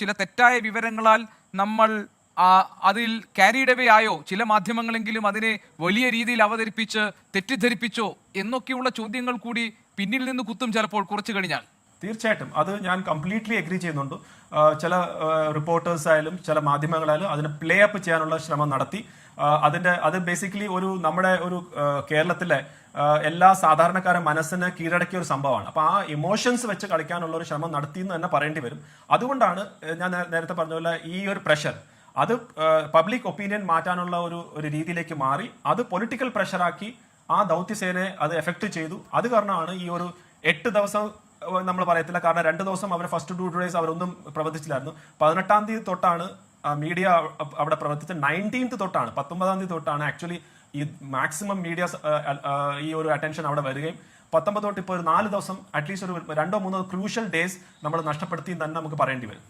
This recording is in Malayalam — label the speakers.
Speaker 1: ചില തെറ്റായ വിവരങ്ങളാൽ നമ്മൾ അതിൽ ക്യാരിഡ് അവേ ആയോ? ചില മാധ്യമങ്ങളെങ്കിലും അതിനെ വലിയ രീതിയിൽ അവതരിപ്പിച്ച് തെറ്റിദ്ധരിപ്പിച്ചോ എന്നൊക്കെയുള്ള ചോദ്യങ്ങൾ കൂടി പിന്നിൽ നിന്ന് കുത്തും ചിലപ്പോൾ കുറച്ചു കഴിഞ്ഞാൽ.
Speaker 2: തീർച്ചയായിട്ടും അത് ഞാൻ കംപ്ലീറ്റ്ലി എഗ്രി ചെയ്യുന്നുണ്ട്. ചില റിപ്പോർട്ടേഴ്സ് ആയാലും ചില മാധ്യമങ്ങളായാലും അതിനെ പ്ലേ അപ്പ് ചെയ്യാനുള്ള ശ്രമം നടത്തി. അത് ബേസിക്കലി നമ്മുടെ ഒരു കേരളത്തിലെ എല്ലാ സാധാരണക്കാരുടെ മനസ്സിനെ കീഴടക്കിയ ഒരു സംഭവമാണ്. അപ്പോൾ ആ ഇമോഷൻസ് വെച്ച് കളിക്കാനുള്ള ഒരു ശ്രമം നടത്തി എന്ന് തന്നെ പറയേണ്ടി വരും. അതുകൊണ്ടാണ് ഞാൻ നേരത്തെ പറഞ്ഞ പോലെ ഈ ഒരു പ്രഷർ അത് പബ്ലിക് ഒപ്പീനിയൻ മാറ്റാനുള്ള ഒരു രീതിയിലേക്ക് മാറി. അത് പൊളിറ്റിക്കൽ പ്രഷറാക്കി ആ ദൗത്യസേനയെ അത് എഫക്ട് ചെയ്തു. അത് കാരണമാണ് ഈ ഒരു 8 ദിവസം നമ്മൾ പറയത്തില്ല, കാരണം 2 ദിവസം അവർ ഫസ്റ്റ് 2 days അവരൊന്നും പ്രവർത്തിച്ചില്ലായിരുന്നു. 18-ാം തീയതി തൊട്ടാണ് മീഡിയ അവിടെ പ്രവർത്തിച്ചത്. 19th തൊട്ടാണ് 19-ാം തീയതി തൊട്ടാണ് ആക്ച്വലി ഈ മാക്സിമം മീഡിയ ഈ ഒരു അറ്റൻഷൻ അവിടെ വരികയും 19 തൊട്ട് ഇപ്പോൾ ഒരു 4 ദിവസം അറ്റ്ലീസ്റ്റ് ഒരു 2 or 3 ക്രൂഷ്യൽ ഡേയ്സ് നമ്മൾ നഷ്ടപ്പെടുത്തി തന്നെ നമുക്ക് പറയേണ്ടി വരും.